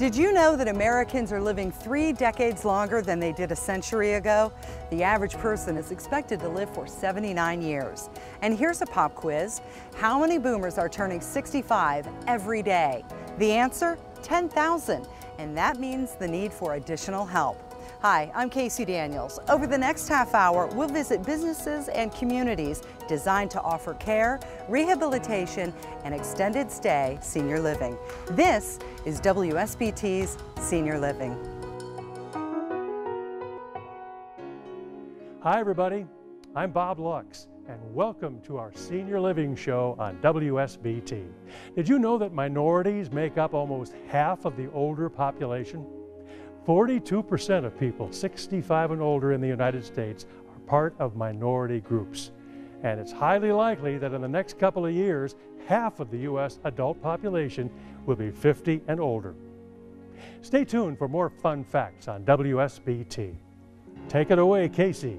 Did you know that Americans are living 3 decades longer than they did a century ago? The average person is expected to live for 79 years. And here's a pop quiz. How many boomers are turning 65 every day? The answer, 10,000. And that means the need for additional help. Hi, I'm Casey Daniels. Over the next half hour, we'll visit businesses and communities designed to offer care, rehabilitation, and extended stay senior living. This is WSBT's Senior Living. Hi everybody, I'm Bob Lux, and welcome to our Senior Living show on WSBT. Did you know that minorities make up almost half of the older population? 42% of people 65 and older in the United States are part of minority groups. And it's highly likely that in the next couple of years, half of the U.S. adult population will be 50 and older. Stay tuned for more fun facts on WSBT. Take it away, Casey.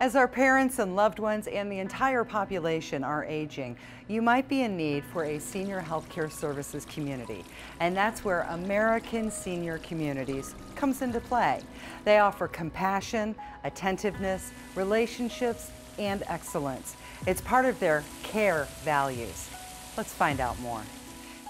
As our parents and loved ones and the entire population are aging, you might be in need for a senior healthcare services community. And that's where American Senior Communities comes into play. They offer compassion, attentiveness, relationships, and excellence. It's part of their care values. Let's find out more.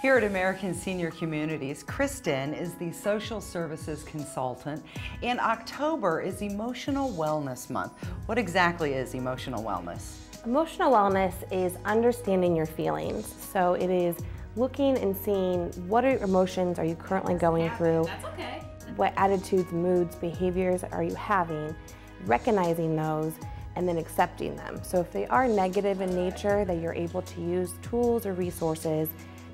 Here at American Senior Communities, Kristen is the social services consultant, and October is Emotional Wellness Month. What exactly is emotional wellness? Emotional wellness is understanding your feelings. So it is looking and seeing what emotions are you currently going through, what attitudes, moods, behaviors are you having, recognizing those, and then accepting them. So if they are negative in nature, that you're able to use tools or resources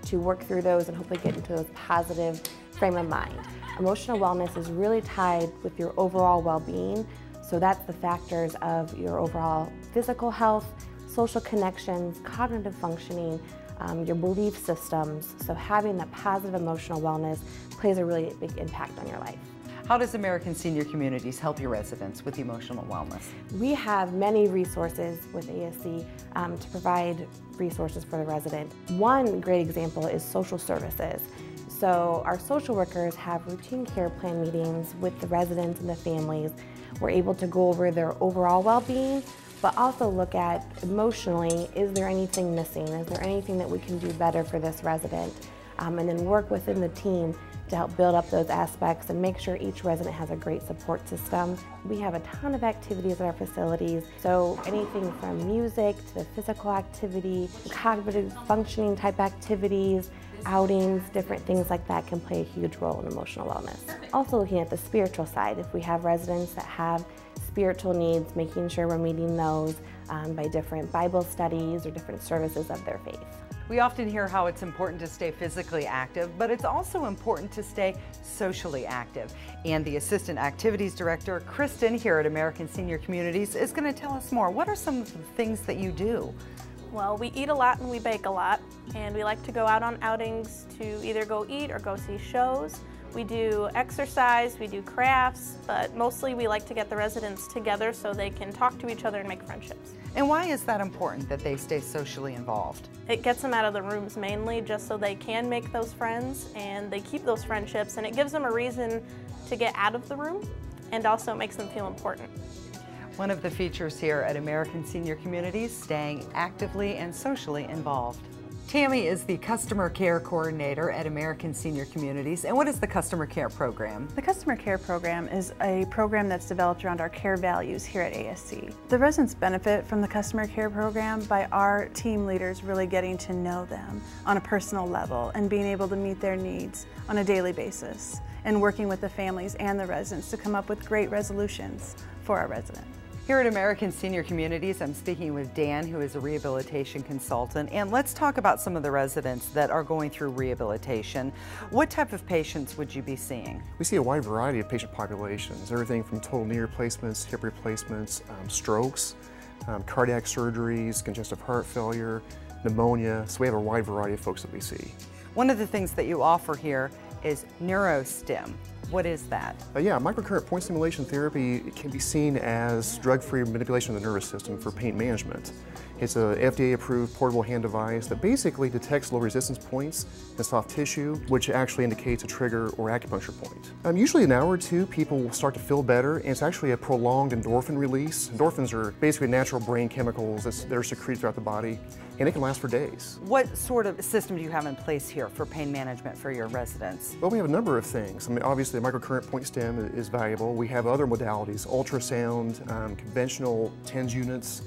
to work through those and hopefully get into those positive frame of mind. Emotional wellness is really tied with your overall well-being, so that's the factors of your overall physical health, social connections, cognitive functioning, your belief systems. So having that positive emotional wellness plays a really big impact on your life. How does American Senior Communities help your residents with emotional wellness? We have many resources with ASC to provide resources for the resident. One great example is social services. So our social workers have routine care plan meetings with the residents and the families. We're able to go over their overall well-being, but also look at emotionally, is there anything missing? Is there anything that we can do better for this resident? And then work within the team to help build up those aspects and make sure each resident has a great support system. We have a ton of activities at our facilities, so anything from music to physical activity, cognitive functioning type activities, outings, different things like that can play a huge role in emotional wellness. Also looking at the spiritual side, if we have residents that have spiritual needs, making sure we're meeting those by different Bible studies or different services of their faith. We often hear how it's important to stay physically active, but it's also important to stay socially active. And the Assistant Activities Director, Kristen, here at American Senior Communities, is going to tell us more. What are some of the things that you do? Well, we eat a lot and we bake a lot, and we like to go out on outings to either go eat or go see shows. We do exercise, we do crafts, but mostly we like to get the residents together so they can talk to each other and make friendships. And why is that important that they stay socially involved? It gets them out of the rooms mainly just so they can make those friends and they keep those friendships, and it gives them a reason to get out of the room and also makes them feel important. One of the features here at American Senior Communities, staying actively and socially involved. Tammy is the Customer Care Coordinator at American Senior Communities. And what is the Customer Care Program? The Customer Care Program is a program that's developed around our care values here at ASC. The residents benefit from the Customer Care Program by our team leaders really getting to know them on a personal level and being able to meet their needs on a daily basis and working with the families and the residents to come up with great resolutions for our residents. Here at American Senior Communities, I'm speaking with Dan, who is a rehabilitation consultant, and let's talk about some of the residents that are going through rehabilitation. What type of patients would you be seeing? We see a wide variety of patient populations, everything from total knee replacements, hip replacements, strokes, cardiac surgeries, congestive heart failure, pneumonia, so we have a wide variety of folks that we see. One of the things that you offer here is neurostim. What is that? Yeah, microcurrent point stimulation therapy can be seen as drug-free manipulation of the nervous system for pain management. It's a FDA-approved portable hand device that basically detects low resistance points in soft tissue, which actually indicates a trigger or acupuncture point. Usually an hour or two, people will start to feel better, and it's actually a prolonged endorphin release. Endorphins are basically natural brain chemicals that are secreted throughout the body, and it can last for days. What sort of system do you have in place here for pain management for your residents? Well, we have a number of things. I mean, obviously, the microcurrent point stim is valuable. We have other modalities, ultrasound, conventional TENS units,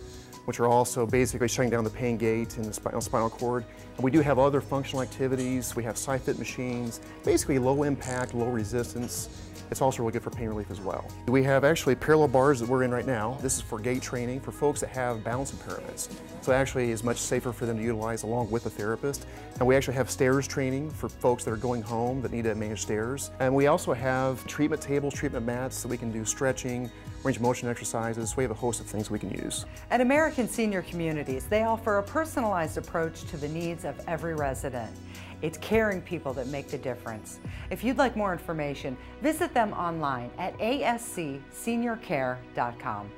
which are also basically shutting down the pain gate in the spinal cord. And we do have other functional activities. We have SciFit machines, basically low impact, low resistance. It's also really good for pain relief as well. We have actually parallel bars that we're in right now. This is for gait training for folks that have balance impairments. So it actually is much safer for them to utilize along with a therapist. And we actually have stairs training for folks that are going home that need to manage stairs. And we also have treatment tables, treatment mats, so we can do stretching, range of motion exercises. We have a host of things we can use. At American Senior Communities, they offer a personalized approach to the needs of every resident. It's caring people that make the difference. If you'd like more information, visit them online at ascseniorcare.com.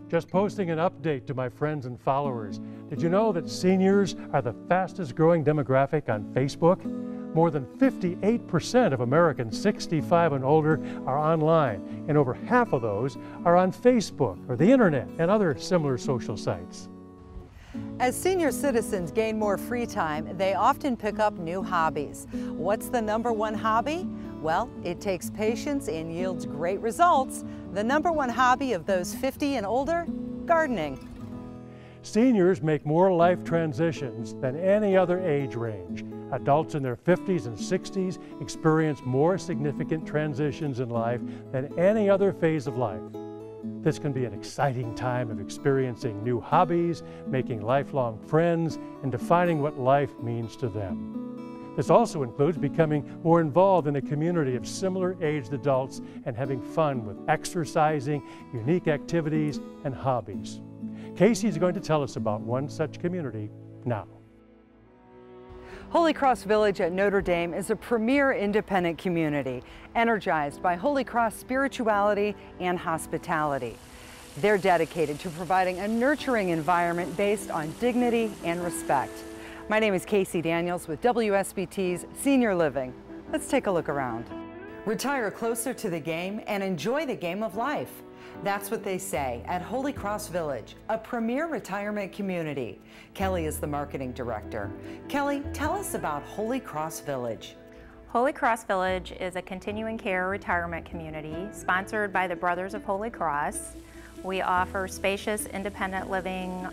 Just posting an update to my friends and followers. Did you know that seniors are the fastest growing demographic on Facebook? More than 58% of Americans 65 and older are online, and over half of those are on Facebook or the internet and other similar social sites. As senior citizens gain more free time, they often pick up new hobbies. What's the #1 hobby? Well, it takes patience and yields great results. The #1 hobby of those 50 and older? Gardening. Seniors make more life transitions than any other age range. Adults in their 50s and 60s experience more significant transitions in life than any other phase of life. This can be an exciting time of experiencing new hobbies, making lifelong friends, and defining what life means to them. This also includes becoming more involved in a community of similar-aged adults and having fun with exercising, unique activities, and hobbies. Casey is going to tell us about one such community now. Holy Cross Village at Notre Dame is a premier independent community, energized by Holy Cross spirituality and hospitality. They're dedicated to providing a nurturing environment based on dignity and respect. My name is Casey Daniels with WSBT's Senior Living. Let's take a look around. Retire closer to the game and enjoy the game of life. That's what they say at Holy Cross Village, a premier retirement community. Kelly is the marketing director. Kelly, tell us about Holy Cross Village. Holy Cross Village is a continuing care retirement community sponsored by the Brothers of Holy Cross. We offer spacious independent living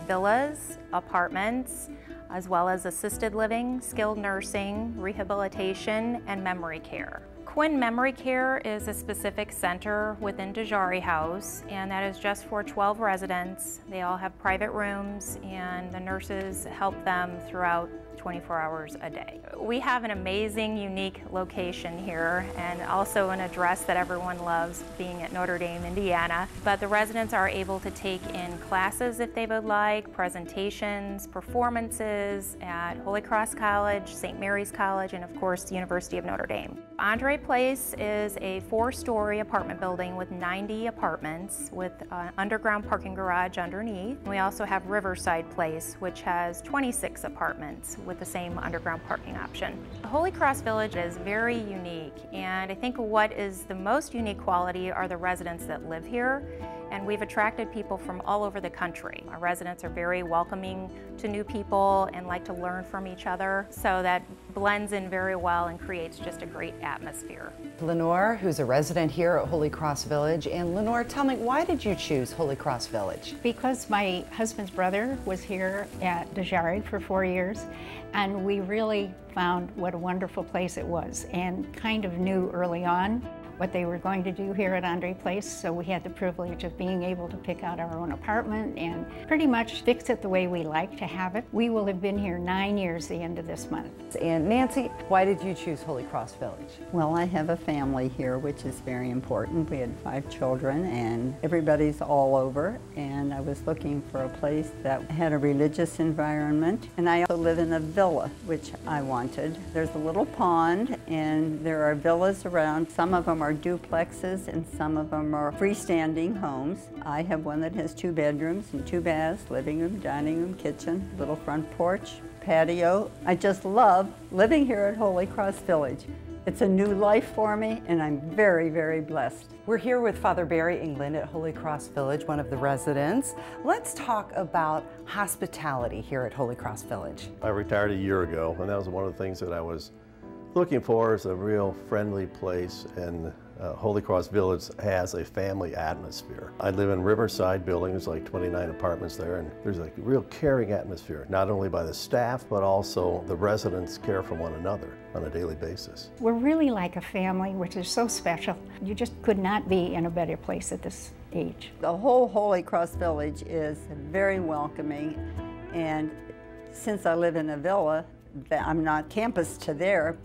villas, apartments, as well as assisted living, skilled nursing, rehabilitation, and memory care. Quinn Memory Care is a specific center within Dejari House, and that is just for 12 residents. They all have private rooms, and the nurses help them throughout 24 hours a day. We have an amazing, unique location here, and also an address that everyone loves, being at Notre Dame, Indiana. But the residents are able to take in classes if they would like, presentations, performances at Holy Cross College, St. Mary's College, and of course the University of Notre Dame. Andre Place is a 4-story apartment building with 90 apartments with an underground parking garage underneath. We also have Riverside Place, which has 26 apartments with the same underground parking option. Holy Cross Village is very unique, and I think what is the most unique quality are the residents that live here, and we've attracted people from all over the country. Our residents are very welcoming to new people and like to learn from each other, so that blends in very well and creates just a great atmosphere. Lenore, who's a resident here at Holy Cross Village. And Lenore, tell me, why did you choose Holy Cross Village? Because my husband's brother was here at Dejari for 4 years, and we really found what a wonderful place it was, and kind of knew early on what they were going to do here at Andre Place, so we had the privilege of being able to pick out our own apartment and pretty much fix it the way we like to have it. We will have been here 9 years the end of this month. And Nancy, why did you choose Holy Cross Village? Well, I have a family here, which is very important. We had 5 children, and everybody's all over, and I was looking for a place that had a religious environment, and I also live in a villa, which I wanted. There's a little pond, and there are villas around. Some of them are duplexes and some of them are freestanding homes. I have one that has 2 bedrooms and 2 baths, living room, dining room, kitchen, little front porch, patio. I just love living here at Holy Cross Village. It's a new life for me, and I'm very, very blessed. We're here with Father Barry England at Holy Cross Village, one of the residents. Let's talk about hospitality here at Holy Cross Village. I retired a year ago, and that was one of the things that I was looking for, is a real friendly place, and Holy Cross Village has a family atmosphere. I live in Riverside building, there's like 29 apartments there, and there's a real caring atmosphere, not only by the staff, but also the residents care for one another on a daily basis. We're really like a family, which is so special. You just could not be in a better place at this age. The whole Holy Cross Village is very welcoming, and since I live in a villa, I'm not campus to there,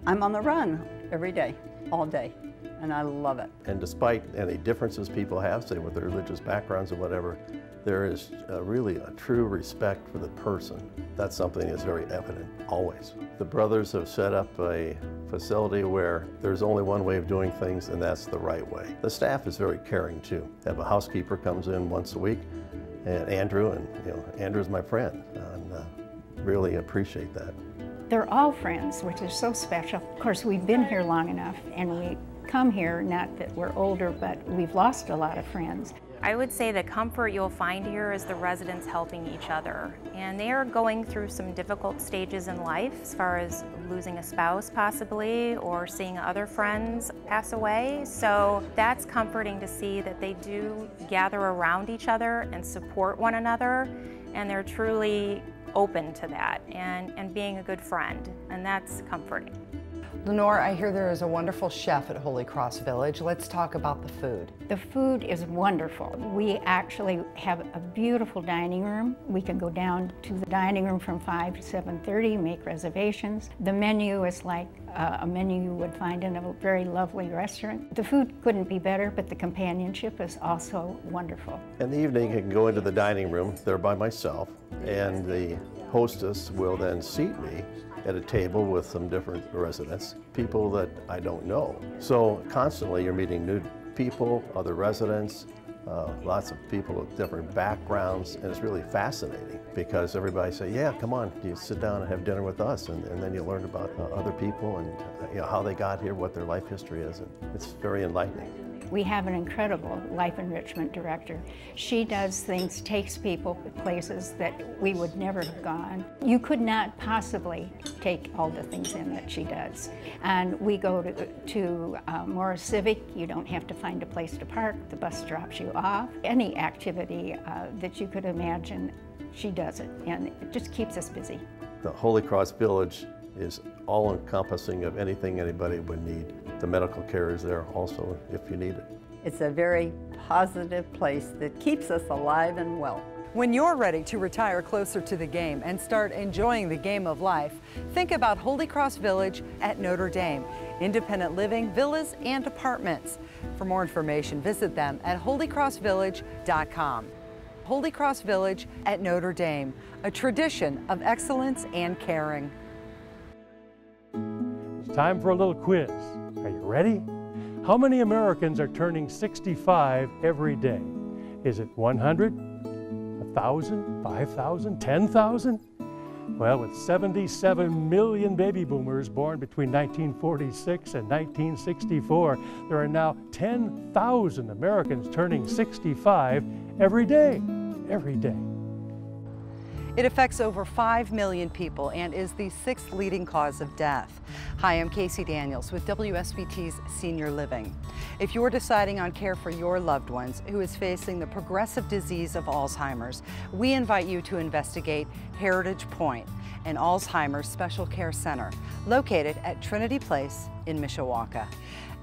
I'm on the run every day, all day, and I love it. And despite any differences people have, say with their religious backgrounds or whatever, there is really a true respect for the person. That's something that's very evident, always. The brothers have set up a facility where there's only one way of doing things, and that's the right way. The staff is very caring too. Have a housekeeper comes in once a week, and Andrew, and Andrew's my friend, and really appreciate that. They're all friends, which is so special. Of course, we've been here long enough, and we come here, not that we're older, but we've lost a lot of friends. I would say the comfort you'll find here is the residents helping each other. And they are going through some difficult stages in life, as far as losing a spouse possibly, or seeing other friends pass away. So that's comforting to see that they do gather around each other and support one another, and they're truly open to that and being a good friend, and that's comforting. Lenore, I hear there is a wonderful chef at Holy Cross Village. Let's talk about the food. The food is wonderful. We actually have a beautiful dining room. We can go down to the dining room from 5 to 7:30, make reservations. The menu is like a menu you would find in a very lovely restaurant. The food couldn't be better, but the companionship is also wonderful. In the evening, I can go into the dining room there by myself, and the hostess will then seat me at a table with some different residents, people that I don't know. So constantly you're meeting new people, other residents, lots of people with different backgrounds, and it's really fascinating because everybody say, yeah, come on, you sit down and have dinner with us, and then you learn about other people and how they got here, what their life history is, and it's very enlightening. We have an incredible life enrichment director. She does things, takes people to places that we would never have gone. You could not possibly take all the things in that she does. And we go to Morris Civic. You don't have to find a place to park. The bus drops you off. Any activity that you could imagine, she does it, and it just keeps us busy. The Holy Cross Village is all-encompassing of anything anybody would need. The medical care is there also if you need it. It's a very positive place that keeps us alive and well. When you're ready to retire closer to the game and start enjoying the game of life, think about Holy Cross Village at Notre Dame. Independent living, villas, and apartments. For more information, visit them at holycrossvillage.com. Holy Cross Village at Notre Dame, a tradition of excellence and caring. It's time for a little quiz. Are you ready? How many Americans are turning 65 every day? Is it 100, 1,000, 5,000, 10,000? Well, with 77 million baby boomers born between 1946 and 1964, there are now 10,000 Americans turning 65 every day. Every day. It affects over 5 million people and is the 6th leading cause of death. Hi, I'm Casey Daniels with WSBT's Senior Living. If you're deciding on care for your loved ones who is facing the progressive disease of Alzheimer's, we invite you to investigate Heritage Point, an Alzheimer's special care center located at Trinity Place in Mishawaka.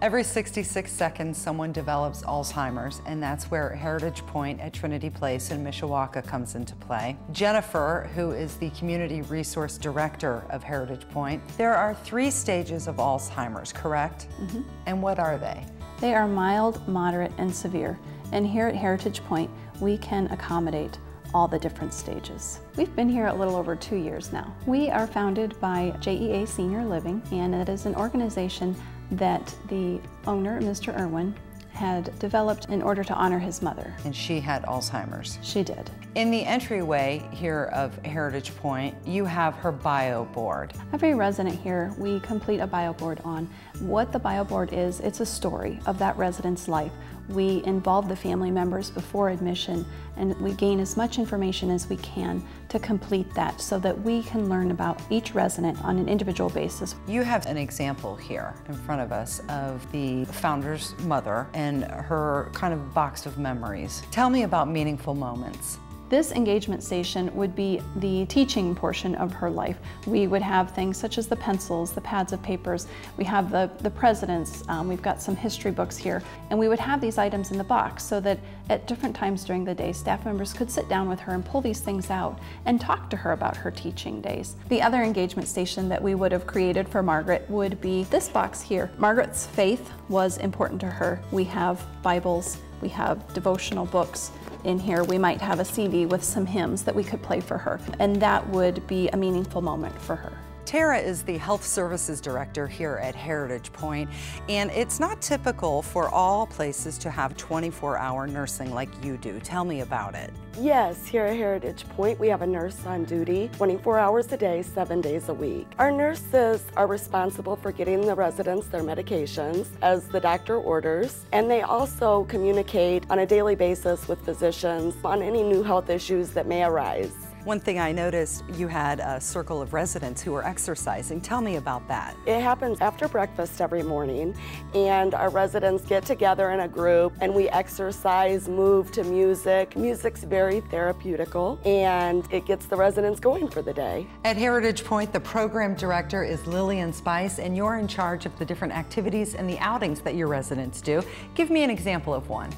Every 66 seconds, someone develops Alzheimer's, and that's where Heritage Point at Trinity Place in Mishawaka comes into play. Jennifer, who is the Community Resource Director of Heritage Point, there are 3 stages of Alzheimer's, correct? Mm-hmm. And what are they? They are mild, moderate, and severe. And here at Heritage Point, we can accommodate all the different stages. We've been here a little over 2 years now. We are founded by JEA Senior Living, and it is an organization that the owner, Mr. Irwin, had developed in order to honor his mother. And she had Alzheimer's. She did. In the entryway here of Heritage Point, you have her bio board. Every resident here, we complete a bio board on. What the bio board is, it's a story of that resident's life. We involve the family members before admission, and we gain as much information as we can to complete that so that we can learn about each resident on an individual basis. You have an example here in front of us of the founder's mother and her kind of box of memories. Tell me about meaningful moments. This engagement station would be the teaching portion of her life. We would have things such as the pencils, the pads of papers. We have the presidents. We've got some history books here. And we would have these items in the box so that at different times during the day, staff members could sit down with her and pull these things out and talk to her about her teaching days. The other engagement station that we would have created for Margaret would be this box here. Margaret's faith was important to her. We have Bibles, we have devotional books. In here, we might have a CD with some hymns that we could play for her, and that would be a meaningful moment for her. Tara is the Health Services Director here at Heritage Point, and it's not typical for all places to have 24-hour nursing like you do. Tell me about it. Yes, here at Heritage Point, we have a nurse on duty 24 hours a day, 7 days a week. Our nurses are responsible for getting the residents their medications as the doctor orders, and they also communicate on a daily basis with physicians on any new health issues that may arise. One thing I noticed, you had a circle of residents who were exercising. Tell me about that. It happens after breakfast every morning, and our residents get together in a group and we exercise, move to music. Music's very therapeutical, and it gets the residents going for the day. At Heritage Point, the program director is Lillian Spice, and you're in charge of the different activities and the outings that your residents do. Give me an example of one.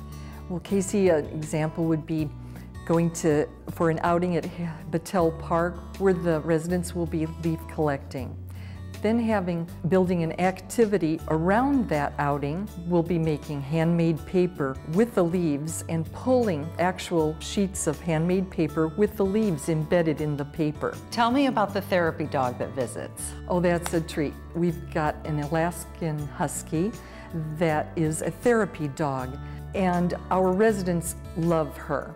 Well, Casey, an example would be going for an outing at Battelle Park where the residents will be leaf collecting. Then building an activity around that outing. We'll be making handmade paper with the leaves and pulling actual sheets of handmade paper with the leaves embedded in the paper. Tell me about the therapy dog that visits. Oh, that's a treat. We've got an Alaskan Husky that is a therapy dog, and our residents love her.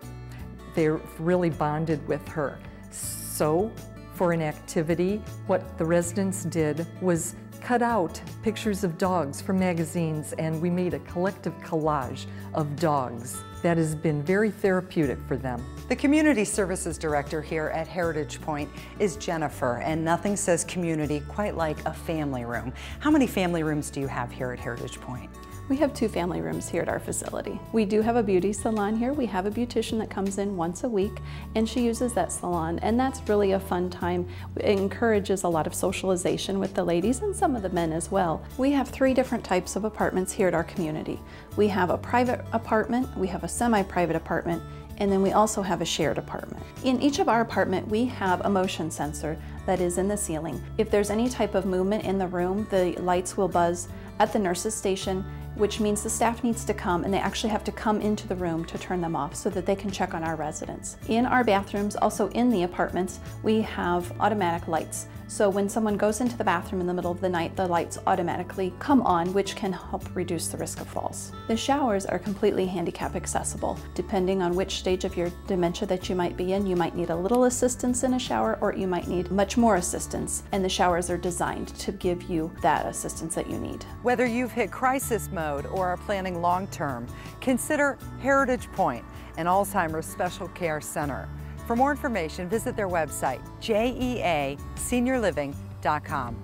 They're really bonded with her. So, for an activity, what the residents did was cut out pictures of dogs from magazines, and we made a collective collage of dogs. That has been very therapeutic for them. The Community Services Director here at Heritage Point is Jennifer, and nothing says community quite like a family room. How many family rooms do you have here at Heritage Point? We have 2 family rooms here at our facility. We do have a beauty salon here. We have a beautician that comes in once a week, and she uses that salon, and that's really a fun time. It encourages a lot of socialization with the ladies and some of the men as well. We have 3 different types of apartments here at our community. We have a private apartment, we have a semi-private apartment, and then we also have a shared apartment. In each of our apartment, we have a motion sensor that is in the ceiling. If there's any type of movement in the room, the lights will buzz at the nurse's station, which means the staff needs to come, and they actually have to come into the room to turn them off so that they can check on our residents. In our bathrooms, also in the apartments, we have automatic lights. So when someone goes into the bathroom in the middle of the night, the lights automatically come on, which can help reduce the risk of falls. The showers are completely handicap accessible. Depending on which stage of your dementia that you might be in, you might need a little assistance in a shower, or you might need much more assistance, and the showers are designed to give you that assistance that you need. Whether you've hit crisis mode or are planning long-term, consider Heritage Point, an Alzheimer's Special Care Center. For more information, visit their website, jeaseniorliving.com.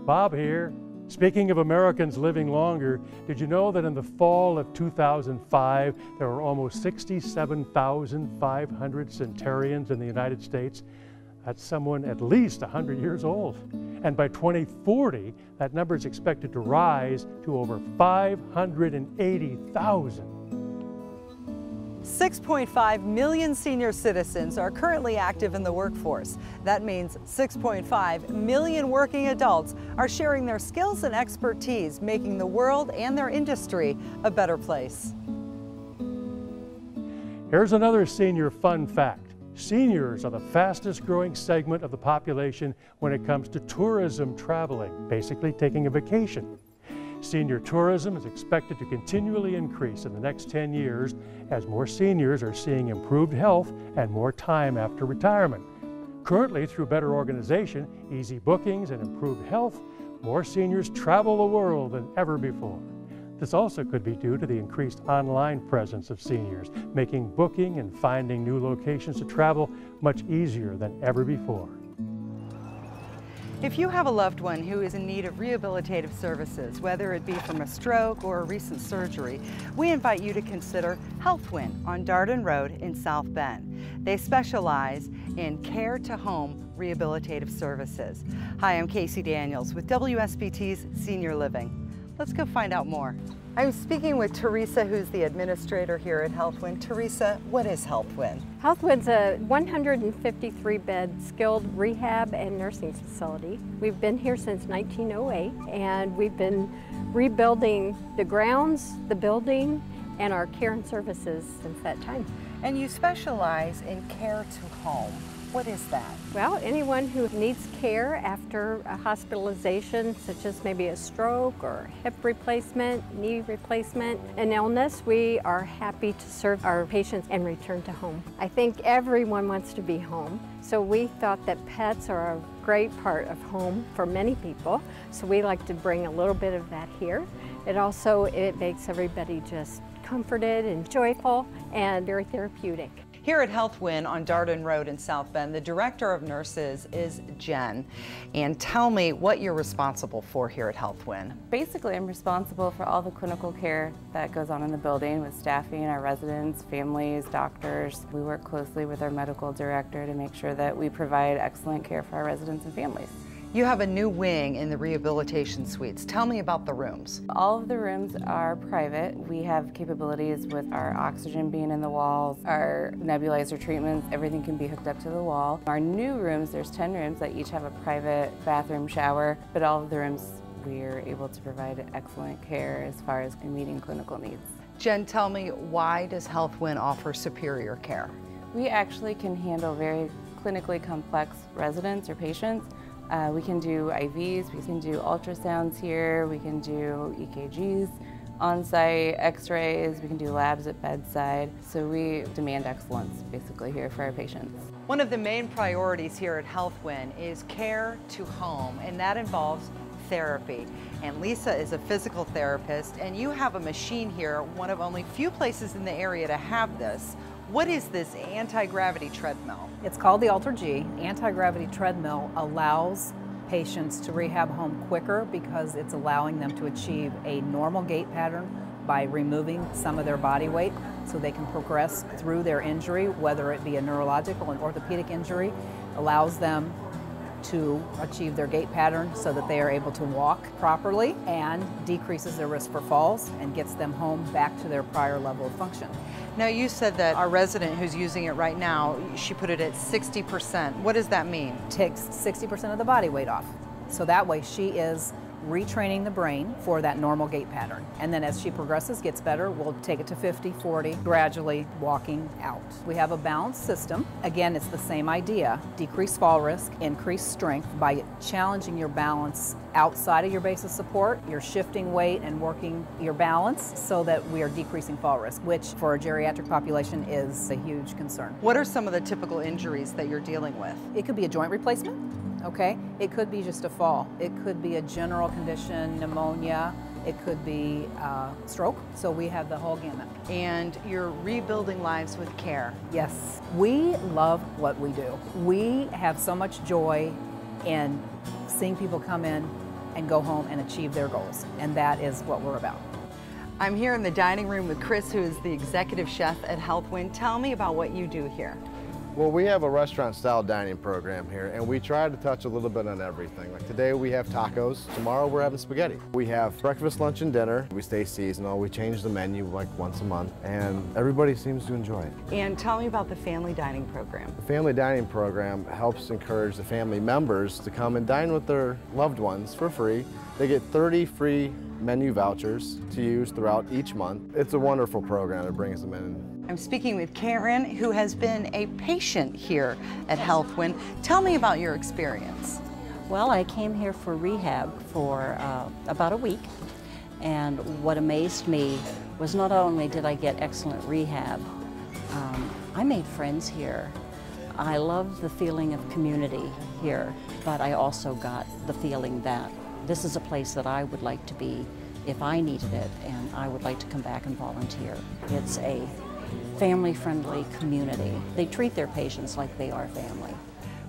Bob here. Speaking of Americans living longer, did you know that in the fall of 2005, there were almost 67,500 centenarians in the United States? That's someone at least 100 years old. And by 2040, that number is expected to rise to over 580,000. 6.5 million senior citizens are currently active in the workforce. That means 6.5 million working adults are sharing their skills and expertise, making the world and their industry a better place. Here's another senior fun fact. Seniors are the fastest growing segment of the population when it comes to tourism traveling, basically taking a vacation. Senior tourism is expected to continually increase in the next 10 years as more seniors are seeing improved health and more time after retirement. Currently, through better organization, easy bookings, and improved health, more seniors travel the world than ever before. This also could be due to the increased online presence of seniors, making booking and finding new locations to travel much easier than ever before. If you have a loved one who is in need of rehabilitative services, whether it be from a stroke or a recent surgery, we invite you to consider HealthWin on Darden Road in South Bend. They specialize in care-to-home rehabilitative services. Hi, I'm Casey Daniels with WSBT's Senior Living. Let's go find out more. I'm speaking with Teresa, who's the administrator here at HealthWin. Teresa, what is HealthWin? HealthWin's a 153-bed skilled rehab and nursing facility. We've been here since 1908, and we've been rebuilding the grounds, the building, and our care and services since that time. And you specialize in care to home. What is that? Well, anyone who needs care after a hospitalization, such as maybe a stroke or hip replacement, knee replacement, an illness, we are happy to serve our patients and return to home. I think everyone wants to be home, so we thought that pets are a great part of home for many people, so we like to bring a little bit of that here. It makes everybody just comforted and joyful and very therapeutic. Here at HealthWin on Darden Road in South Bend, the Director of Nurses is Jen. And tell me what you're responsible for here at HealthWin. Basically, I'm responsible for all the clinical care that goes on in the building with staffing, our residents, families, doctors. We work closely with our medical director to make sure that we provide excellent care for our residents and families. You have a new wing in the rehabilitation suites. Tell me about the rooms. All of the rooms are private. We have capabilities with our oxygen being in the walls, our nebulizer treatments, everything can be hooked up to the wall. Our new rooms, there's 10 rooms that each have a private bathroom, shower, but all of the rooms we are able to provide excellent care as far as meeting clinical needs. Jen, tell me, why does HealthWin offer superior care? We actually can handle very clinically complex residents or patients. We can do IVs, we can do ultrasounds here, we can do EKGs, on-site x-rays, we can do labs at bedside. So we demand excellence basically here for our patients. One of the main priorities here at HealthWin is care to home, and that involves therapy. And Lisa is a physical therapist, and you have a machine here, one of only few places in the area to have this. What is this anti-gravity treadmill? It's called the Alter G. Anti-gravity treadmill allows patients to rehab home quicker because it's allowing them to achieve a normal gait pattern by removing some of their body weight so they can progress through their injury, whether it be a neurological and orthopedic injury, allows them to achieve their gait pattern so that they are able to walk properly and decreases their risk for falls and gets them home back to their prior level of function. Now, you said that our resident who's using it right now, she put it at 60%. What does that mean? Takes 60% of the body weight off. So that way she is retraining the brain for that normal gait pattern. And then as she progresses, gets better, we'll take it to 50, 40, gradually walking out. We have a balanced system. Again, it's the same idea. Decrease fall risk, increase strength by challenging your balance outside of your base of support. You're shifting weight and working your balance so that we are decreasing fall risk, which for a geriatric population is a huge concern. What are some of the typical injuries that you're dealing with? It could be a joint replacement. Okay, it could be just a fall. It could be a general condition, pneumonia. It could be stroke. So we have the whole gamut. And you're rebuilding lives with care. Yes, we love what we do. We have so much joy in seeing people come in and go home and achieve their goals. And that is what we're about. I'm here in the dining room with Chris, who is the executive chef at HealthWin. Tell me about what you do here. Well, we have a restaurant-style dining program here, and we try to touch a little bit on everything. Like today we have tacos, tomorrow we're having spaghetti. We have breakfast, lunch, and dinner. We stay seasonal, we change the menu like once a month, and everybody seems to enjoy it. And tell me about the family dining program. The family dining program helps encourage the family members to come and dine with their loved ones for free. They get 30 free menu vouchers to use throughout each month. It's a wonderful program. It brings them in I'm speaking with Karen, who has been a patient here at HealthWin. Tell me about your experience. Well, I came here for rehab for about a week, and what amazed me was not only did I get excellent rehab, I made friends here. I love the feeling of community here, but I also got the feeling that this is a place that I would like to be if I needed it, and I would like to come back and volunteer. It's a family-friendly community. They treat their patients like they are family.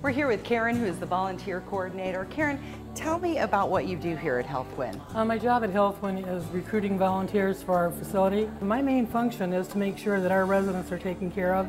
We're here with Karen, who is the volunteer coordinator. Karen, tell me about what you do here at HealthWin. My job at HealthWin is recruiting volunteers for our facility. My main function is to make sure that our residents are taken care of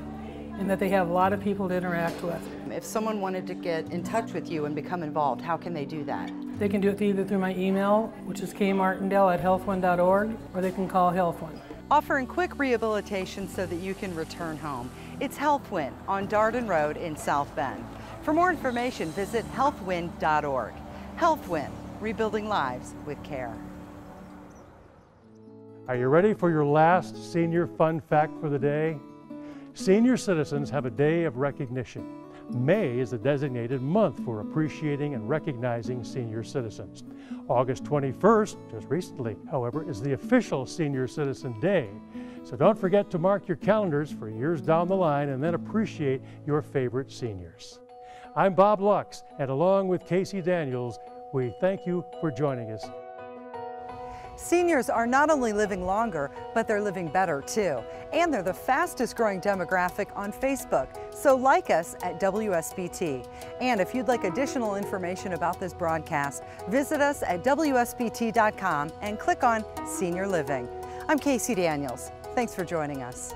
and that they have a lot of people to interact with. If someone wanted to get in touch with you and become involved, how can they do that? They can do it either through my email, which is kmartindale@healthwin.org, or they can call HealthWin. Offering quick rehabilitation so that you can return home. It's HealthWin on Darden Road in South Bend. For more information, visit healthwin.org. HealthWin, rebuilding lives with care. Are you ready for your last senior fun fact for the day? Senior citizens have a day of recognition. May is the designated month for appreciating and recognizing senior citizens. August 21st, just recently, however, is the official Senior Citizen Day. So don't forget to mark your calendars for years down the line and then appreciate your favorite seniors. I'm Bob Lux, and along with Casey Daniels, we thank you for joining us. Seniors are not only living longer, but they're living better too. And they're the fastest growing demographic on Facebook. So like us at WSBT. And if you'd like additional information about this broadcast, visit us at WSBT.com and click on Senior Living. I'm Casey Daniels. Thanks for joining us.